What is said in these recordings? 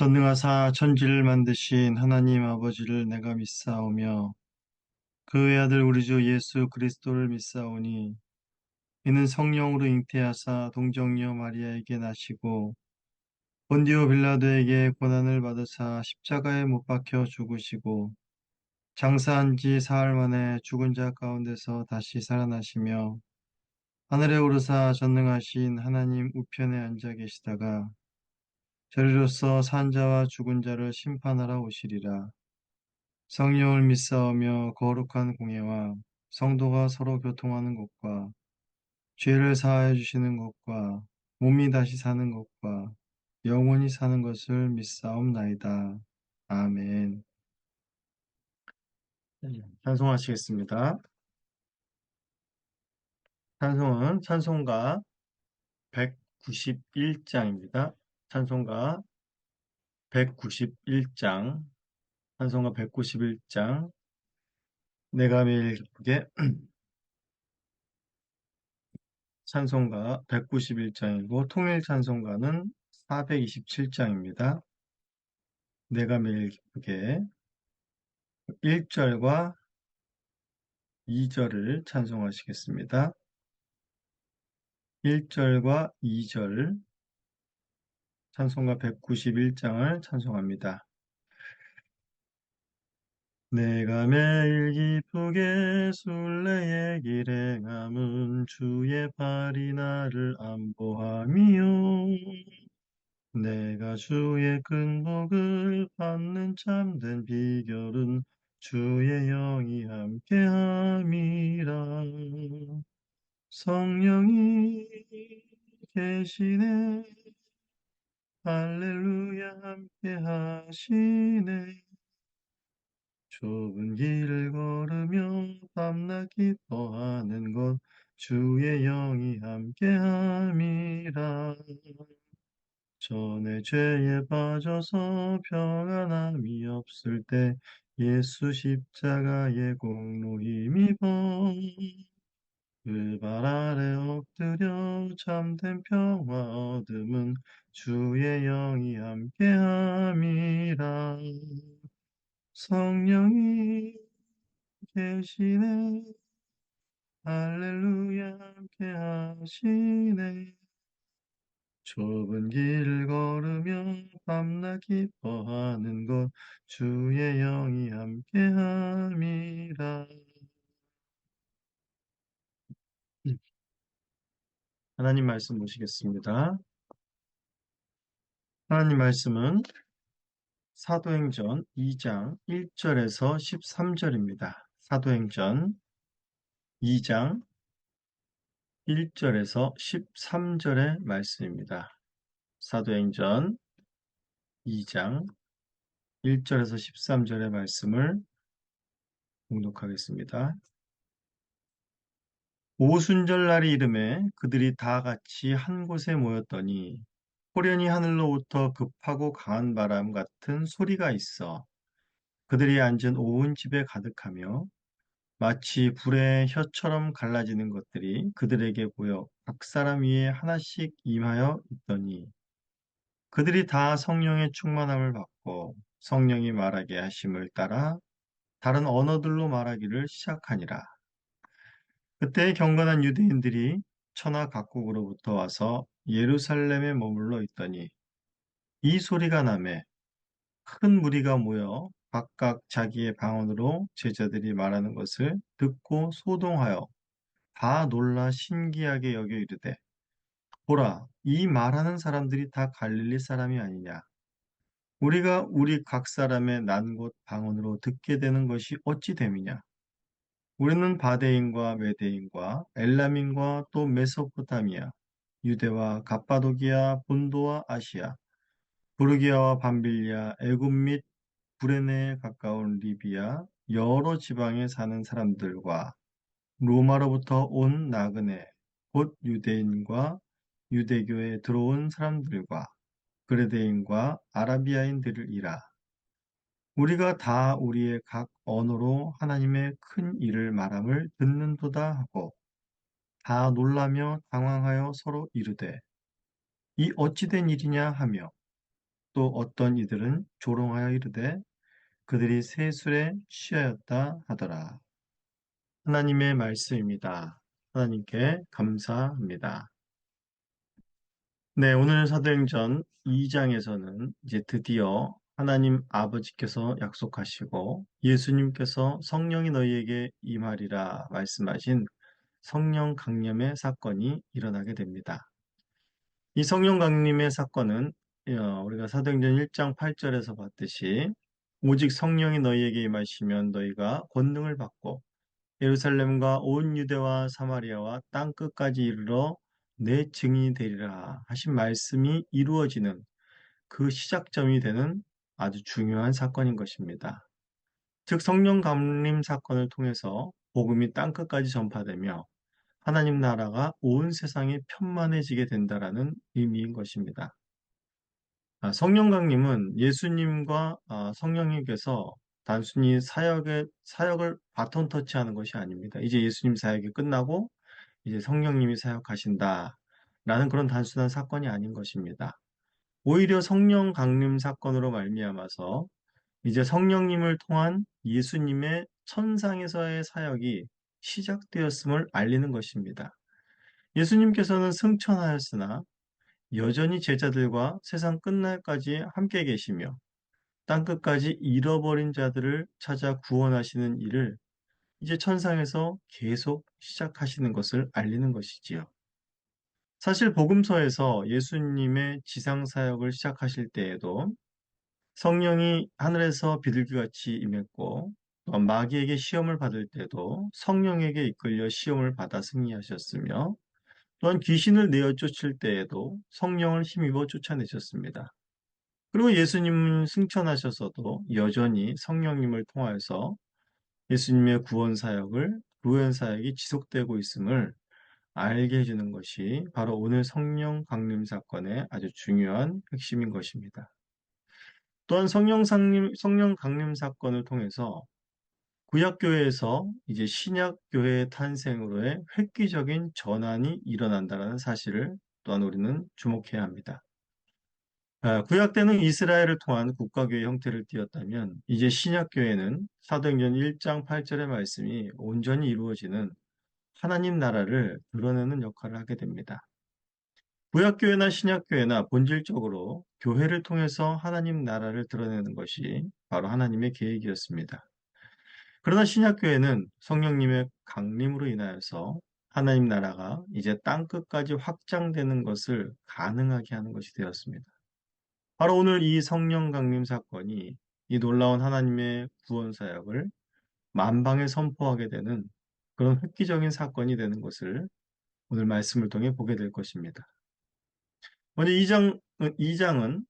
전능하사 천지를 만드신 하나님 아버지를 내가 믿사오며 그의 아들 우리 주 예수 그리스도를 믿사오니 이는 성령으로 잉태하사 동정녀 마리아에게 나시고 본디오 빌라도에게 고난을 받으사 십자가에 못 박혀 죽으시고 장사한 지 사흘 만에 죽은 자 가운데서 다시 살아나시며 하늘에 오르사 전능하신 하나님 우편에 앉아 계시다가 저리로서 산 자와 죽은 자를 심판하러 오시리라. 성령을 믿사오며 거룩한 공예와 성도가 서로 교통하는 것과 죄를 사하여 주시는 것과 몸이 다시 사는 것과 영원히 사는 것을 믿사옵나이다. 아멘. 찬송하시겠습니다. 찬송은 찬송가 191장입니다. 찬송가 191장, 찬송가 191장, 내가 매일 기쁘게 찬송가 191장이고 통일 찬송가는 427장입니다. 내가 매일 기쁘게 1절과 2절을 찬송하시겠습니다. 1절과 2절 찬송가 191장을 찬송합니다. 내가 매일 기쁘게 순례의 길 행함은 주의 발이 나를 안보함이요 내가 주의 큰 복을 받는 참된 비결은 주의 영이 함께함이라. 성령이 계시네. 할렐루야 함께하시네. 좁은 길을 걸으며 밤낮 기뻐하는 것 주의 영이 함께함이라. 전에 죄에 빠져서 평안함이 없을 때 예수 십자가의 공로 힘입어 그 발 아래 엎드려 참된 평화 얻음은 주의 영이 함께함이라. 성령이 계시네. 할렐루야 함께하시네. 좁은 길을 걸으며 밤낮 기뻐하는 것 주의 영이 함께함이라. 하나님 말씀 보시겠습니다. 하나님 말씀은 사도행전 2장 1절에서 13절입니다. 사도행전 2장 1절에서 13절의 말씀입니다. 사도행전 2장 1절에서 13절의 말씀을 봉독하겠습니다. 오순절날이 이름에 그들이 다 같이 한 곳에 모였더니 호련히 하늘로부터 급하고 강한 바람 같은 소리가 있어 그들이 앉은 온 집에 가득하며 마치 불의 혀처럼 갈라지는 것들이 그들에게 보여 각 사람 위에 하나씩 임하여 있더니 그들이 다 성령의 충만함을 받고 성령이 말하게 하심을 따라 다른 언어들로 말하기를 시작하니라. 그때 경건한 유대인들이 천하 각국으로부터 와서 예루살렘에 머물러 있더니 이 소리가 나매 큰 무리가 모여 각각 자기의 방언으로 제자들이 말하는 것을 듣고 소동하여 다 놀라 신기하게 여겨 이르되 보라 이 말하는 사람들이 다 갈릴리 사람이 아니냐 우리가 우리 각 사람의 난 곳 방언으로 듣게 되는 것이 어찌 됨이냐 우리는 바데인과 메데인과 엘람인과 또 메소포타미아 유대와 갑바도기아 본도와 아시아 부르기아와 밤빌리아 애굽 및 구레네에 가까운 리비아 여러 지방에 사는 사람들과 로마로부터 온 나그네 곧 유대인과 유대교에 들어온 사람들과 그레데인과 아라비아인들이라 우리가 다 우리의 각 언어로 하나님의 큰 일을 말함을 듣는도다 하고 다 놀라며 당황하여 서로 이르되 이 어찌 된 일이냐 하며 또 어떤 이들은 조롱하여 이르되 그들이 세술에 취하였다 하더라. 하나님의 말씀입니다. 하나님께 감사합니다. 네, 오늘 사도행전 2장에서는 이제 드디어 하나님 아버지께서 약속하시고 예수님께서 성령이 너희에게 임하리라 말씀하신 성령 강림의 사건이 일어나게 됩니다. 이 성령 강림의 사건은 우리가 사도행전 1장 8절에서 봤듯이 오직 성령이 너희에게 임하시면 너희가 권능을 받고 예루살렘과 온 유대와 사마리아와 땅 끝까지 이르러 내 증인이 되리라 하신 말씀이 이루어지는 그 시작점이 되는 아주 중요한 사건인 것입니다. 즉 성령 감림 사건을 통해서 복음이 땅 끝까지 전파되며 하나님 나라가 온 세상에 편만해지게 된다라는 의미인 것입니다. 성령 강림은 예수님과 성령님께서 단순히 사역을 바톤 터치하는 것이 아닙니다. 이제 예수님 사역이 끝나고 이제 성령님이 사역하신다라는 그런 단순한 사건이 아닌 것입니다. 오히려 성령 강림 사건으로 말미암아서 이제 성령님을 통한 예수님의 천상에서의 사역이 시작되었음을 알리는 것입니다. 예수님께서는 승천하였으나 여전히 제자들과 세상 끝날까지 함께 계시며 땅끝까지 잃어버린 자들을 찾아 구원하시는 일을 이제 천상에서 계속 시작하시는 것을 알리는 것이지요. 사실 복음서에서 예수님의 지상 사역을 시작하실 때에도 성령이 하늘에서 비둘기같이 임했고 또한 마귀에게 시험을 받을 때도 성령에게 이끌려 시험을 받아 승리하셨으며 또한 귀신을 내어 쫓을 때에도 성령을 힘입어 쫓아내셨습니다. 그리고 예수님은 승천하셔서도 여전히 성령님을 통하여서 예수님의 구원 사역을 구원 사역이 지속되고 있음을 알게 해주는 것이 바로 오늘 성령 강림 사건의 아주 중요한 핵심인 것입니다. 또한 성령 강림 사건을 통해서 구약교회에서 이제 신약교회의 탄생으로의 획기적인 전환이 일어난다는 사실을 또한 우리는 주목해야 합니다. 구약 때는 이스라엘을 통한 국가교회 형태를 띠었다면 이제 신약교회는 사도행전 1장 8절의 말씀이 온전히 이루어지는 하나님 나라를 드러내는 역할을 하게 됩니다. 구약교회나 신약교회나 본질적으로 교회를 통해서 하나님 나라를 드러내는 것이 바로 하나님의 계획이었습니다. 그러나 신약교회는 성령님의 강림으로 인하여서 하나님 나라가 이제 땅 끝까지 확장되는 것을 가능하게 하는 것이 되었습니다. 바로 오늘 이 성령 강림 사건이 이 놀라운 하나님의 구원 사역을 만방에 선포하게 되는 그런 획기적인 사건이 되는 것을 오늘 말씀을 통해 보게 될 것입니다. 먼저 2장은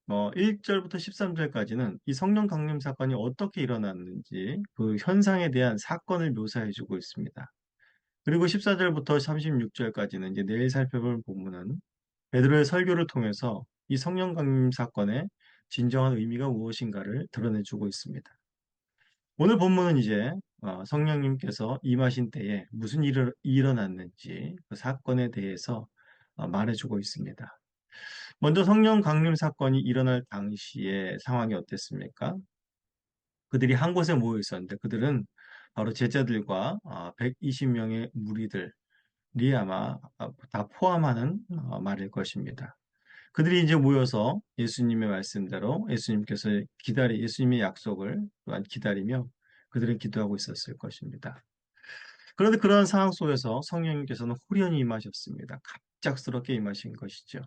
1절부터 13절까지는 이 성령 강림 사건이 어떻게 일어났는지 그 현상에 대한 사건을 묘사해 주고 있습니다. 그리고 14절부터 36절까지는 이제 내일 살펴볼 본문은 베드로의 설교를 통해서 이 성령 강림 사건의 진정한 의미가 무엇인가를 드러내 주고 있습니다. 오늘 본문은 이제 성령님께서 임하신 때에 무슨 일이 일어났는지 그 사건에 대해서 말해주고 있습니다. 먼저 성령 강림 사건이 일어날 당시의 상황이 어땠습니까? 그들이 한 곳에 모여 있었는데 그들은 바로 제자들과 120명의 무리들이 아마 다 포함하는 말일 것입니다. 그들이 이제 모여서 예수님의 말씀대로 예수님의 약속을 또한 기다리며 그들은 기도하고 있었을 것입니다. 그런데 그러한 상황 속에서 성령님께서는 홀연히 임하셨습니다. 갑작스럽게 임하신 것이죠.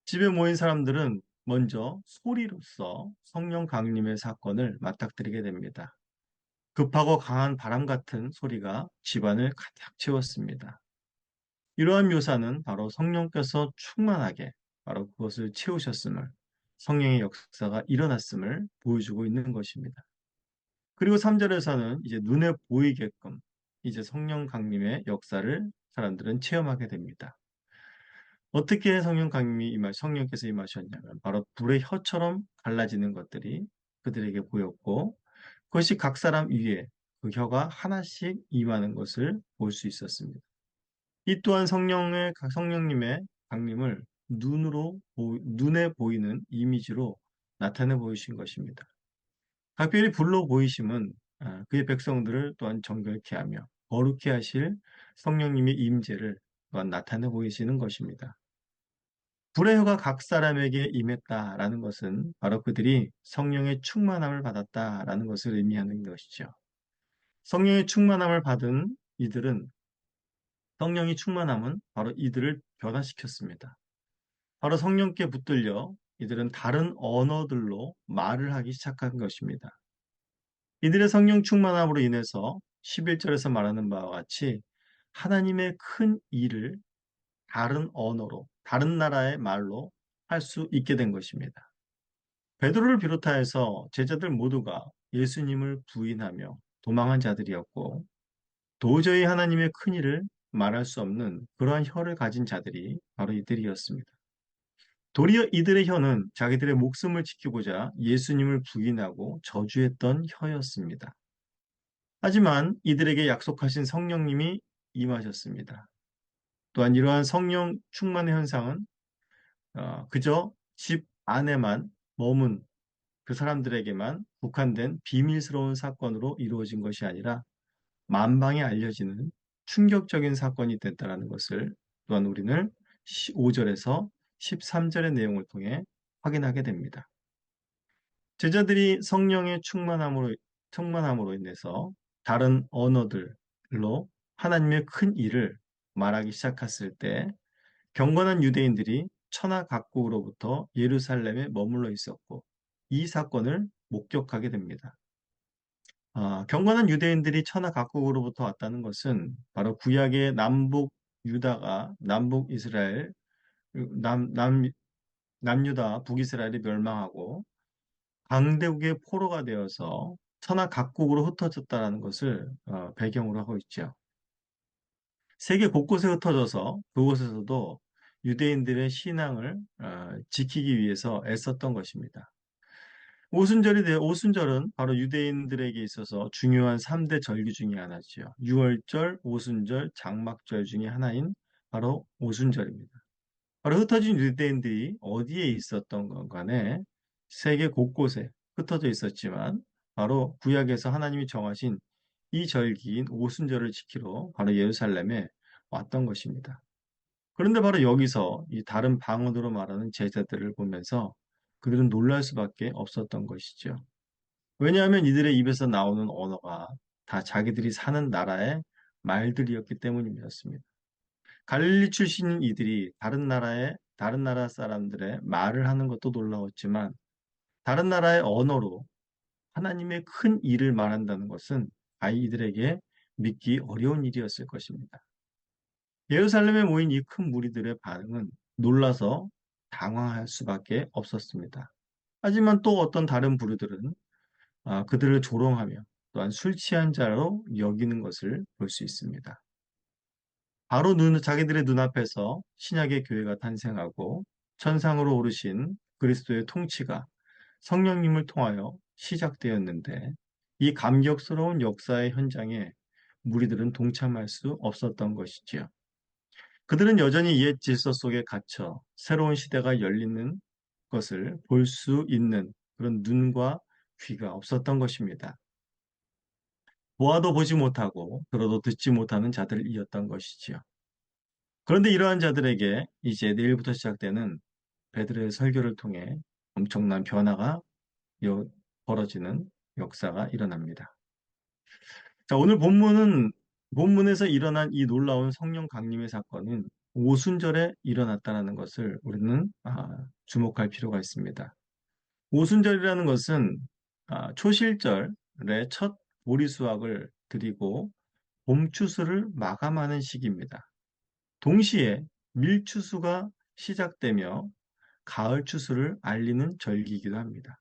집에 모인 사람들은 먼저 소리로써 성령 강림의 사건을 맞닥뜨리게 됩니다. 급하고 강한 바람 같은 소리가 집안을 가득 채웠습니다. 이러한 묘사는 바로 성령께서 충만하게 바로 그것을 채우셨음을 성령의 역사가 일어났음을 보여주고 있는 것입니다. 그리고 3절에서는 이제 눈에 보이게끔 이제 성령 강림의 역사를 사람들은 체험하게 됩니다. 어떻게 성령께서 임하셨냐면 바로 불의 혀처럼 갈라지는 것들이 그들에게 보였고 그것이 각 사람 위에 그 혀가 하나씩 임하는 것을 볼 수 있었습니다. 이 또한 성령님의 강림을 눈에 보이는 이미지로 나타내 보이신 것입니다. 각별히 불로 보이심은 그의 백성들을 또한 정결케 하며 거룩케 하실 성령님의 임재를 또한 나타내 보이시는 것입니다. 불의 혀가 각 사람에게 임했다라는 것은 바로 그들이 성령의 충만함을 받았다라는 것을 의미하는 것이죠. 성령의 충만함을 받은 이들은 성령이 충만함은 바로 이들을 변화시켰습니다. 바로 성령께 붙들려 이들은 다른 언어들로 말을 하기 시작한 것입니다. 이들의 성령 충만함으로 인해서 11절에서 말하는 바와 같이 하나님의 큰 일을 다른 언어로, 다른 나라의 말로 할 수 있게 된 것입니다. 베드로를 비롯하여서 제자들 모두가 예수님을 부인하며 도망한 자들이었고 도저히 하나님의 큰 일을 말할 수 없는 그러한 혀를 가진 자들이 바로 이들이었습니다. 도리어 이들의 혀는 자기들의 목숨을 지키고자 예수님을 부인하고 저주했던 혀였습니다. 하지만 이들에게 약속하신 성령님이 임하셨습니다. 또한 이러한 성령 충만의 현상은 그저 집 안에만 머문 그 사람들에게만 국한된 비밀스러운 사건으로 이루어진 것이 아니라 만방에 알려지는 충격적인 사건이 됐다는 것을 또한 우리는 5절에서 13절의 내용을 통해 확인하게 됩니다. 제자들이 성령의 충만함으로 인해서 다른 언어들로 하나님의 큰 일을 말하기 시작했을 때 경건한 유대인들이 천하 각국으로부터 예루살렘에 머물러 있었고 이 사건을 목격하게 됩니다. 경건한 유대인들이 천하 각국으로부터 왔다는 것은 바로 구약의 남북 유다가 남북 이스라엘, 남유다, 북이스라엘이 멸망하고 강대국의 포로가 되어서 천하 각국으로 흩어졌다는 것을 배경으로 하고 있죠. 세계 곳곳에 흩어져서 그곳에서도 유대인들의 신앙을 지키기 위해서 애썼던 것입니다. 오순절은 바로 유대인들에게 있어서 중요한 3대 절기 중의 하나지요. 유월절, 오순절, 장막절 중의 하나인 바로 오순절입니다. 바로 흩어진 유대인들이 어디에 있었던 건 간에 세계 곳곳에 흩어져 있었지만 바로 구약에서 하나님이 정하신 이 절기인 오순절을 지키러 바로 예루살렘에 왔던 것입니다. 그런데 바로 여기서 이 다른 방언으로 말하는 제자들을 보면서 그들은 놀랄 수밖에 없었던 것이죠. 왜냐하면 이들의 입에서 나오는 언어가 다 자기들이 사는 나라의 말들이었기 때문이었습니다. 갈릴리 출신인 이들이 다른 나라 사람들의 말을 하는 것도 놀라웠지만 다른 나라의 언어로 하나님의 큰 일을 말한다는 것은 아이들에게 믿기 어려운 일이었을 것입니다. 예루살렘에 모인 이 큰 무리들의 반응은 놀라서 당황할 수밖에 없었습니다. 하지만 또 어떤 다른 부류들은 그들을 조롱하며 또한 술 취한 자로 여기는 것을 볼 수 있습니다. 바로 자기들의 눈앞에서 신약의 교회가 탄생하고 천상으로 오르신 그리스도의 통치가 성령님을 통하여 시작되었는데 이 감격스러운 역사의 현장에 무리들은 동참할 수 없었던 것이지요. 그들은 여전히 옛 질서 속에 갇혀 새로운 시대가 열리는 것을 볼 수 있는 그런 눈과 귀가 없었던 것입니다. 보아도 보지 못하고 들어도 듣지 못하는 자들이었던 것이지요. 그런데 이러한 자들에게 이제 내일부터 시작되는 베드로의 설교를 통해 엄청난 변화가 벌어지는 역사가 일어납니다. 자, 오늘 본문에서 일어난 이 놀라운 성령 강림의 사건은 오순절에 일어났다는 것을 우리는 주목할 필요가 있습니다. 오순절이라는 것은 초실절의 첫 보리수확을 드리고 봄추수를 마감하는 시기입니다. 동시에 밀추수가 시작되며 가을 추수를 알리는 절기이기도 합니다.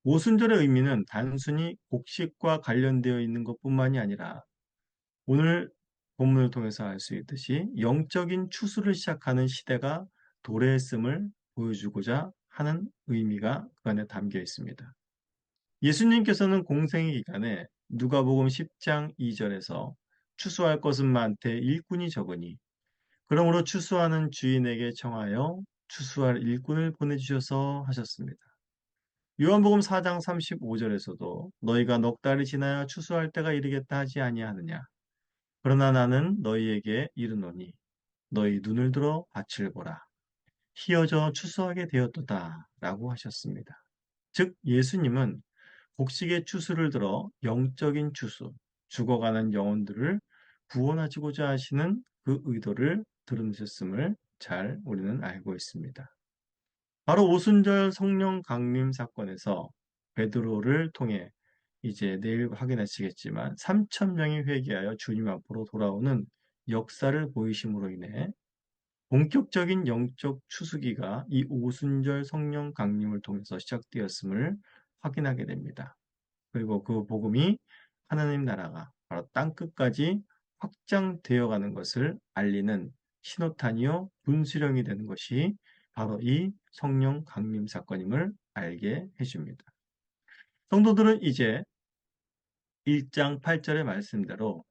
오순절의 의미는 단순히 곡식과 관련되어 있는 것뿐만이 아니라 오늘 본문을 통해서 알 수 있듯이 영적인 추수를 시작하는 시대가 도래했음을 보여주고자 하는 의미가 그 안에 담겨 있습니다. 예수님께서는 공생의 기간에 누가복음 10장 2절에서 추수할 것은 많되 일꾼이 적으니 그러므로 추수하는 주인에게 청하여 추수할 일꾼을 보내주셔서 하셨습니다. 요한복음 4장 35절에서도 너희가 넉 달이 지나야 추수할 때가 이르겠다 하지 아니하느냐. 그러나 나는 너희에게 이르노니 너희 눈을 들어 밭을 보라. 희어져 추수하게 되었도다 라고 하셨습니다. 즉 예수님은 곡식의 추수를 들어 영적인 추수, 죽어가는 영혼들을 구원하시고자 하시는 그 의도를 드러내셨음을 잘 우리는 알고 있습니다. 바로 오순절 성령 강림 사건에서 베드로를 통해 이제 내일 확인하시겠지만 3천 명이 회개하여 주님 앞으로 돌아오는 역사를 보이심으로 인해 본격적인 영적 추수기가 이 오순절 성령 강림을 통해서 시작되었음을 확인하게 됩니다. 그리고 그 복음이 하나님 나라가 바로 땅 끝까지 확장되어 가는 것을 알리는 신호탄이요 분수령이 되는 것이 바로 이 성령 강림 사건임을 알게 해줍니다. 성도들은 이제 1장 8절의 말씀대로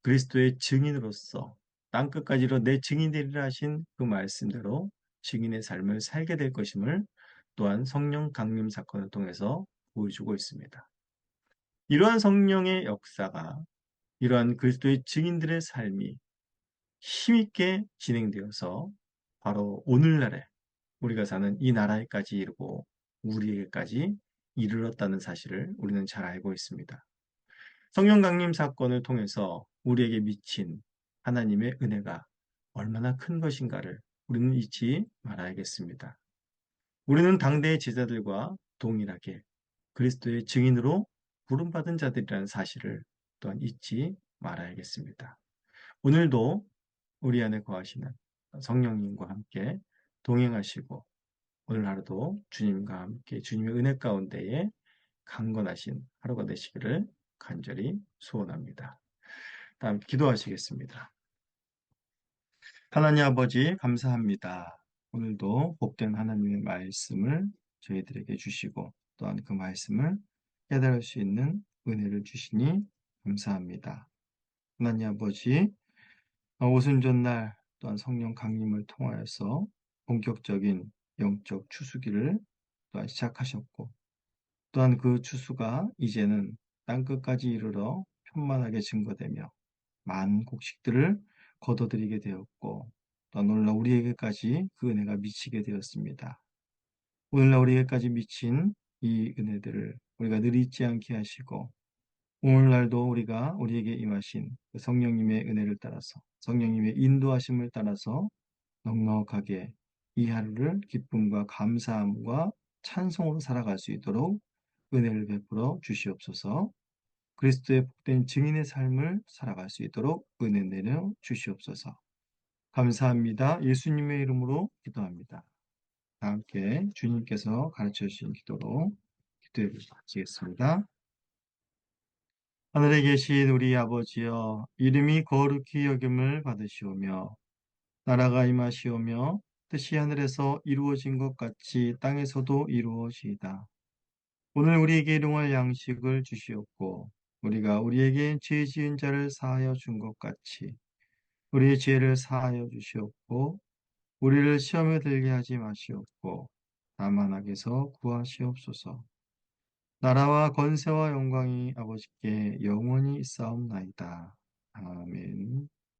그리스도의 증인으로서 땅 끝까지로 내 증인 되리라 하신 그 말씀대로 증인의 삶을 살게 될 것임을 또한 성령 강림 사건을 통해서 보여주고 있습니다. 이러한 성령의 역사가 이러한 그리스도의 증인들의 삶이 힘있게 진행되어서 바로 오늘날에 우리가 사는 이 나라에까지 이르고 우리에게까지 이르렀다는 사실을 우리는 잘 알고 있습니다. 성령 강림 사건을 통해서 우리에게 미친 하나님의 은혜가 얼마나 큰 것인가를 우리는 잊지 말아야겠습니다. 우리는 당대의 제자들과 동일하게 그리스도의 증인으로 부름받은 자들이라는 사실을 또한 잊지 말아야겠습니다. 오늘도 우리 안에 거하시는 성령님과 함께 동행하시고 오늘 하루도 주님과 함께 주님의 은혜 가운데에 강건하신 하루가 되시기를 간절히 소원합니다. 다음 기도하시겠습니다. 하나님 아버지 감사합니다. 오늘도 복된 하나님의 말씀을 저희들에게 주시고 또한 그 말씀을 깨달을 수 있는 은혜를 주시니 감사합니다. 하나님 아버지 오순절날 또한 성령 강림을 통하여서 본격적인 영적 추수기를 또한 시작하셨고 또한 그 추수가 이제는 땅끝까지 이르러 편만하게 증거되며 많은 곡식들을 거둬들이게 되었고 또 놀라 우리에게까지 그 은혜가 미치게 되었습니다. 오늘날 우리에게까지 미친 이 은혜들을 우리가 늘 잊지 않게 하시고 오늘날도 우리가 우리에게 임하신 그 성령님의 은혜를 따라서 성령님의 인도하심을 따라서 넉넉하게 이 하루를 기쁨과 감사함과 찬송으로 살아갈 수 있도록 은혜를 베풀어 주시옵소서. 그리스도의 복된 증인의 삶을 살아갈 수 있도록 은혜 내려 주시옵소서. 감사합니다. 예수님의 이름으로 기도합니다. 다 함께 주님께서 가르쳐 주신 기도로 기도해 주시겠습니다. 하늘에 계신 우리 아버지여, 이름이 거룩히 여김을 받으시오며 나라가 임하시오며 뜻이 하늘에서 이루어진 것 같이 땅에서도 이루어지이다. 오늘 우리에게 일용할 양식을 주시옵고 우리가 우리에게 죄 지은 자를 사하여 준 것 같이 우리의 죄를 사하여 주시옵고 우리를 시험에 들게 하지 마시옵고 다만 악에서 구하시옵소서. 나라와 권세와 영광이 아버지께 영원히 있사옵나이다. 아멘.